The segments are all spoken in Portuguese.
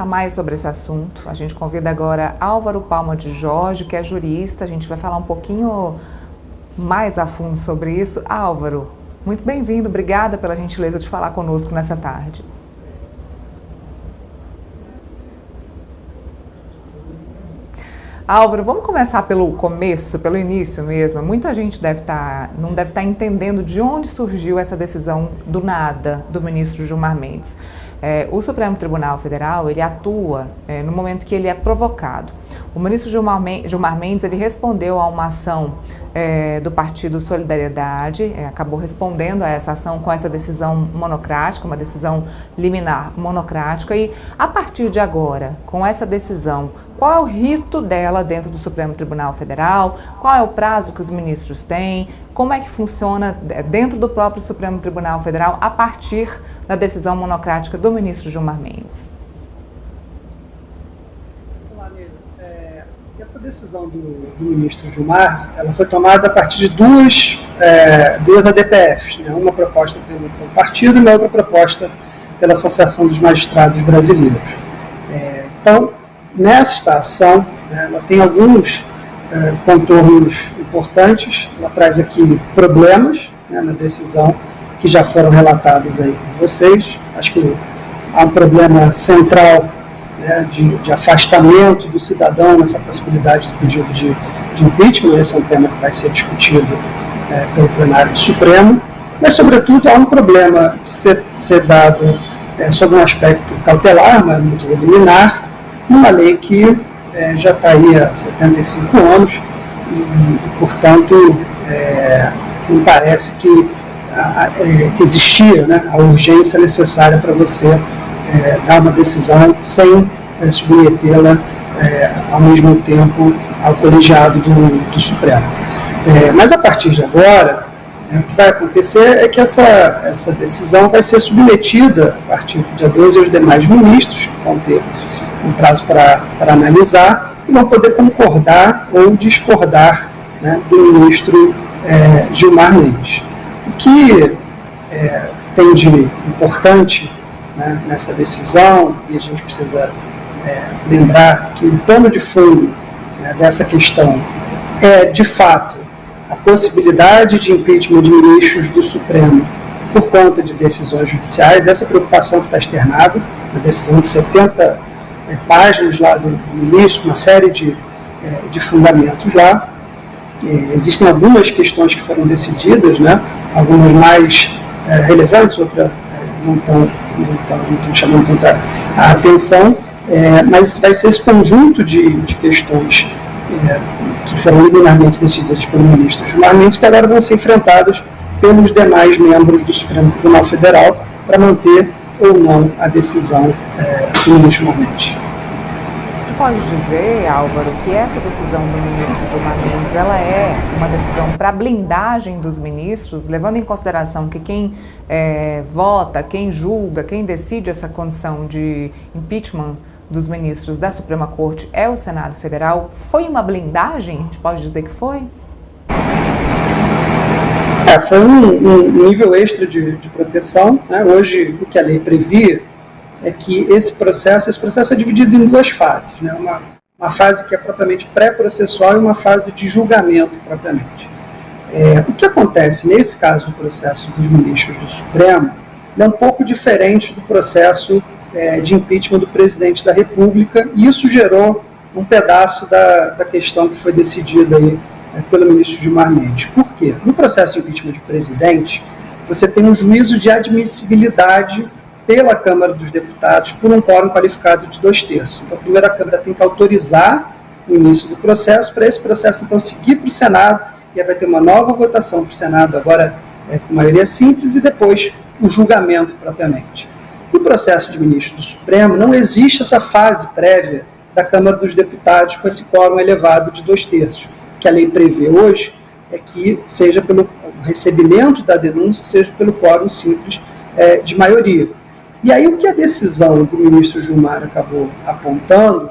Mais sobre esse assunto. A gente convida agora Álvaro Palma de Jorge, que é jurista. A gente vai falar um pouquinho mais a fundo sobre isso. Álvaro, muito bem-vindo. Obrigada pela gentileza de falar conosco nessa tarde. Álvaro, vamos começar pelo começo, pelo início mesmo. Muita gente não deve estar entendendo de onde surgiu essa decisão do nada do ministro Gilmar Mendes. O Supremo Tribunal Federal, ele atua no momento que ele é provocado. O ministro Gilmar Mendes, ele respondeu a uma ação do Partido Solidariedade, acabou respondendo a essa ação com essa decisão monocrática, uma decisão liminar monocrática, e a partir de agora, com essa decisão, qual é o rito dela dentro do Supremo Tribunal Federal? Qual é o prazo que os ministros têm? Como é que funciona dentro do próprio Supremo Tribunal Federal a partir da decisão monocrática do ministro Gilmar Mendes? Olá, Neila. Essa decisão do ministro Gilmar, ela foi tomada a partir de duas ADPFs, né? Uma proposta pelo partido e uma outra proposta pela Associação dos Magistrados Brasileiros. Então, nesta ação, ela tem alguns contornos importantes. Ela traz aqui problemas, na decisão que já foram relatados aí por vocês. Acho que há um problema central, de afastamento do cidadão nessa possibilidade do pedido de impeachment. Esse é um tema que vai ser discutido pelo plenário do Supremo, mas, sobretudo, há um problema de ser dado sob um aspecto cautelar, uma medida liminar, numa lei que já está aí há 75 anos e portanto, me parece que existia a urgência necessária para você dar uma decisão sem submetê-la ao mesmo tempo ao colegiado do Supremo. Mas a partir de agora, o que vai acontecer é que essa decisão vai ser submetida a partir do dia 12 aos demais ministros, que vão ter um prazo para analisar, e vão poder concordar ou discordar do ministro Gilmar Mendes. O que tem de importante nessa decisão, e a gente precisa lembrar que o pano de fundo dessa questão é, de fato, a possibilidade de impeachment de ministros do Supremo por conta de decisões judiciais. Essa preocupação que está externada, a decisão de 70 páginas lá do ministro, uma série de fundamentos lá. Existem algumas questões que foram decididas, algumas mais relevantes, outras não estão chamando tanta atenção, mas vai ser esse conjunto de questões que foram liminarmente decididas pelo ministro Gilmar Mendes, que agora vão ser enfrentadas pelos demais membros do Supremo Tribunal Federal para manter ou não a decisão do ministro Gilmar Mendes. Você pode dizer, Álvaro, que essa decisão do ministro Gilmar Mendes, ela é uma decisão para blindagem dos ministros, levando em consideração que quem vota, quem julga, quem decide essa condição de impeachment dos ministros da Suprema Corte é o Senado Federal? Foi uma blindagem? A gente pode dizer que foi? Foi um nível extra de proteção. Hoje, o que a lei previa é que esse processo é dividido em duas fases. Uma fase que é propriamente pré-processual e uma fase de julgamento propriamente. O que acontece nesse caso do processo dos ministros do Supremo é um pouco diferente do processo de impeachment do presidente da República, e isso gerou um pedaço da questão que foi decidida aí pelo ministro Gilmar Mendes. Por quê? No processo de impeachment de presidente, você tem um juízo de admissibilidade pela Câmara dos Deputados por um quórum qualificado de 2/3. Então, primeiro a Câmara tem que autorizar o início do processo, para esse processo, então, seguir para o Senado, e aí vai ter uma nova votação para o Senado, agora com maioria simples, e depois o julgamento propriamente. No processo de ministro do Supremo, não existe essa fase prévia da Câmara dos Deputados com esse quórum elevado de 2/3. O que a lei prevê hoje é que seja pelo recebimento da denúncia, seja pelo quórum simples de maioria. E aí o que a decisão do ministro Gilmar acabou apontando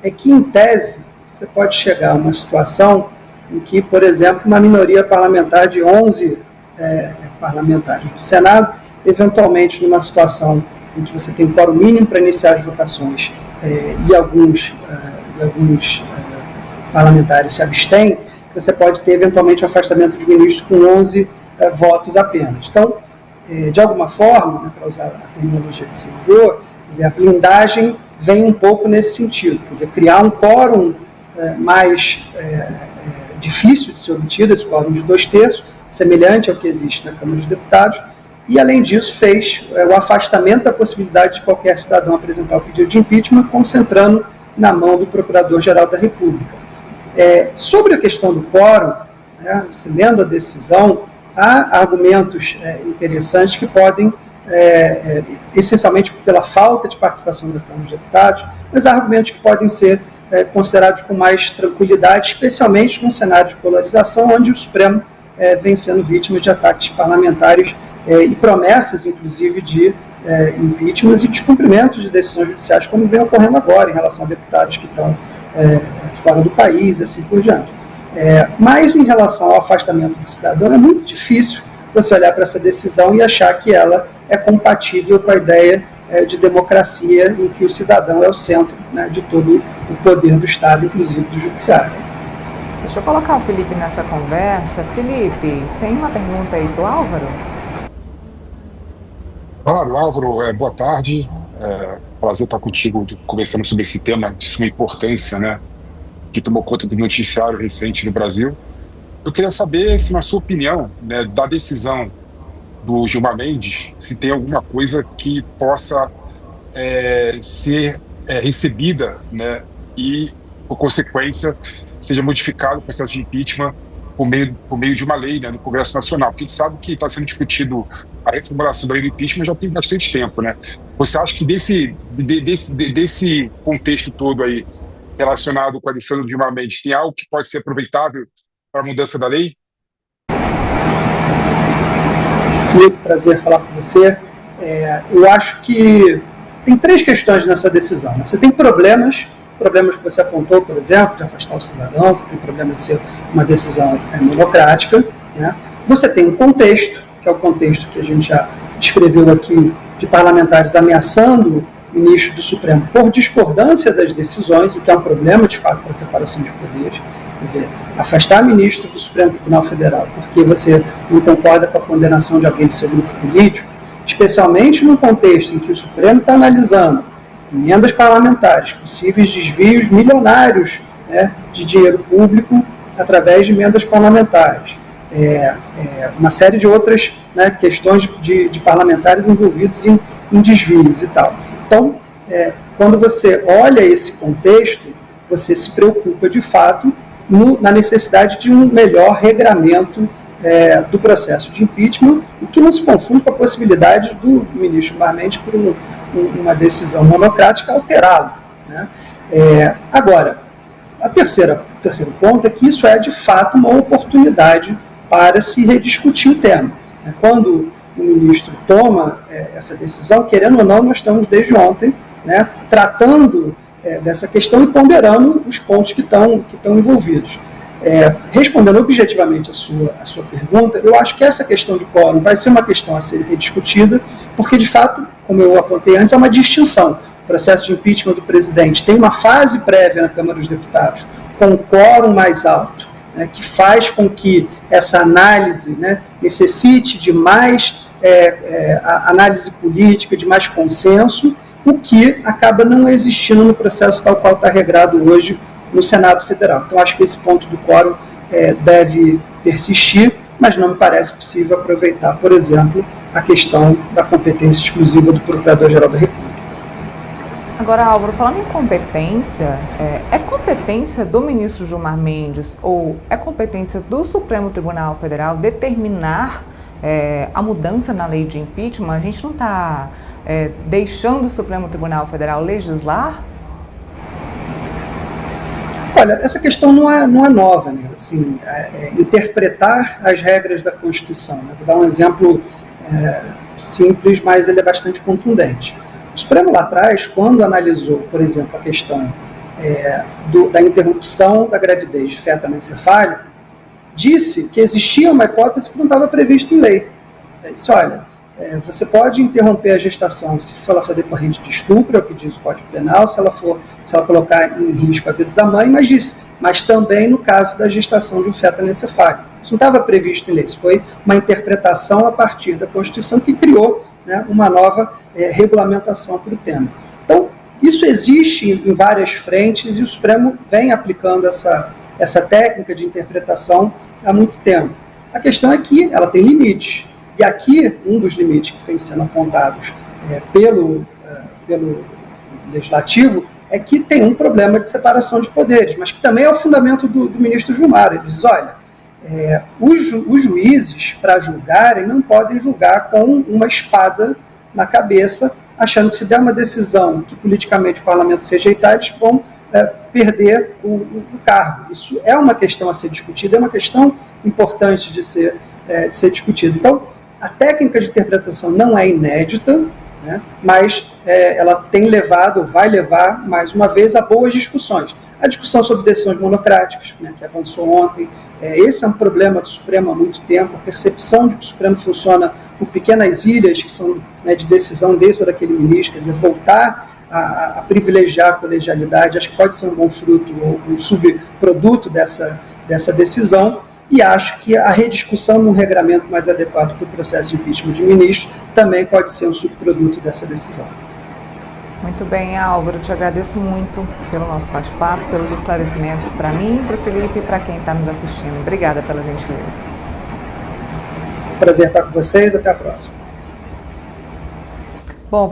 é que, em tese, você pode chegar a uma situação em que, por exemplo, uma minoria parlamentar de 11 parlamentares do Senado, eventualmente numa situação em que você tem quórum mínimo para iniciar as votações e alguns parlamentares se abstêm, que você pode ter eventualmente o afastamento de ministro com 11 votos apenas. Então, de alguma forma, né, para usar a terminologia que você usou, quer dizer, a blindagem vem um pouco nesse sentido, quer dizer, criar um quórum mais difícil de ser obtido, esse quórum de 2/3, semelhante ao que existe na Câmara dos Deputados, e, além disso, fez o afastamento da possibilidade de qualquer cidadão apresentar o pedido de impeachment, concentrando na mão do Procurador-Geral da República. Sobre a questão do quórum, né, você lendo a decisão, há argumentos interessantes que podem, essencialmente pela falta de participação da Câmara dos Deputados, mas há argumentos que podem ser considerados com mais tranquilidade, especialmente num cenário de polarização, onde o Supremo vem sendo vítima de ataques parlamentares e promessas, inclusive, de impeachments e descumprimentos de decisões judiciais, como vem ocorrendo agora, em relação a deputados que estão fora do país, e assim por diante. Mas, em relação ao afastamento do cidadão, é muito difícil você olhar para essa decisão e achar que ela é compatível com a ideia de democracia, em que o cidadão é o centro, né, de todo o poder do Estado, inclusive do Judiciário. Deixa eu colocar o Felipe nessa conversa. Felipe, tem uma pergunta aí para o Álvaro? Claro, Álvaro, boa tarde. Prazer estar contigo conversando sobre esse tema de suma importância, né, que tomou conta do noticiário recente no Brasil. Eu queria saber se, na sua opinião, né, da decisão do Gilmar Mendes, se tem alguma coisa que possa ser recebida, né, e, por consequência, seja modificado o processo de impeachment por meio de uma lei, né, no Congresso Nacional. Porque a gente sabe que está sendo discutido a reformulação da lei do impeachment já tem bastante tempo, né? Você acha que desse contexto todo aí, relacionado com a decisão do Gilmar Mendes, tem algo que pode ser aproveitável para a mudança da lei? Felipe, prazer falar com você. Eu acho que tem 3 questões nessa decisão, né? Você tem problemas que você apontou, por exemplo, de afastar o cidadão, você tem problema de ser uma decisão monocrática, né? Você tem um contexto, que é o contexto que a gente já descreveu aqui, de parlamentares ameaçando o ministro do Supremo por discordância das decisões, o que é um problema, de fato, para a separação de poderes. Quer dizer, afastar ministro do Supremo Tribunal Federal porque você não concorda com a condenação de alguém de seu grupo político, especialmente num contexto em que o Supremo está analisando emendas parlamentares, possíveis desvios milionários, né, de dinheiro público através de emendas parlamentares, uma série de outras, né, questões de parlamentares envolvidos em desvios e tal. Então, quando você olha esse contexto, você se preocupa de fato na necessidade de um melhor regramento do processo de impeachment, o que não se confunde com a possibilidade do ministro Gilmar Mendes, por uma decisão monocrática, alterá-lo, né? Agora, o terceiro ponto é que isso é, de fato, uma oportunidade para se rediscutir o tema. Quando o ministro toma essa decisão, querendo ou não, nós estamos desde ontem, né, tratando dessa questão e ponderando os pontos que estão envolvidos. Respondendo objetivamente a sua pergunta, eu acho que essa questão de quórum vai ser uma questão a ser rediscutida, porque, de fato, como eu apontei antes, há uma distinção. O processo de impeachment do presidente tem uma fase prévia na Câmara dos Deputados, com um quórum mais alto, né, que faz com que essa análise, né, necessite de mais análise política, de mais consenso, o que acaba não existindo no processo tal qual está regrado hoje no Senado Federal. Então, acho que esse ponto do quórum deve persistir, mas não me parece possível aproveitar, por exemplo, a questão da competência exclusiva do Procurador-Geral da República. Agora, Álvaro, falando em competência, é competência do ministro Gilmar Mendes ou é competência do Supremo Tribunal Federal determinar a mudança na lei de impeachment? A gente não está deixando o Supremo Tribunal Federal legislar? Olha, essa questão não é nova, né? Assim, interpretar as regras da Constituição, né? Vou dar um exemplo simples, mas ele é bastante contundente. O Supremo lá atrás, quando analisou, por exemplo, a questão da interrupção da gravidez de feto anencefálico, disse que existia uma hipótese que não estava prevista em lei. Disse, olha, você pode interromper a gestação se ela for decorrente de estupro, é o que diz o Código Penal, se ela colocar em risco a vida da mãe, mas também no caso da gestação de um feto anencefálico. Isso não estava previsto em lei, isso foi uma interpretação a partir da Constituição que criou, né, uma nova regulamentação para o tema. Então, isso existe em várias frentes e o Supremo vem aplicando essa técnica de interpretação há muito tempo. A questão é que ela tem limites. E aqui, um dos limites que vem sendo apontados pelo Legislativo é que tem um problema de separação de poderes, mas que também é o fundamento do ministro Gilmar. Ele diz, olha, os juízes, para julgarem, não podem julgar com uma espada na cabeça, achando que se der uma decisão que politicamente o parlamento rejeitar, eles vão perder o cargo. Isso é uma questão a ser discutida, é uma questão importante de ser discutida. Então, a técnica de interpretação não é inédita, né, mas ela tem levado, vai levar, mais uma vez, a boas discussões. A discussão sobre decisões monocráticas, né, que avançou ontem, esse é um problema do Supremo há muito tempo, a percepção de que o Supremo funciona por pequenas ilhas que são, né, de decisão desse ou daquele ministro, quer dizer, voltar a privilegiar a colegialidade, acho que pode ser um bom fruto ou um subproduto dessa decisão, e acho que a rediscussão num regramento mais adequado para o processo de impeachment de ministro também pode ser um subproduto dessa decisão. Muito bem, Álvaro, te agradeço muito pelo nosso bate-papo, pelos esclarecimentos para mim, para o Felipe e para quem está nos assistindo. Obrigada pela gentileza. Prazer estar com vocês, até a próxima.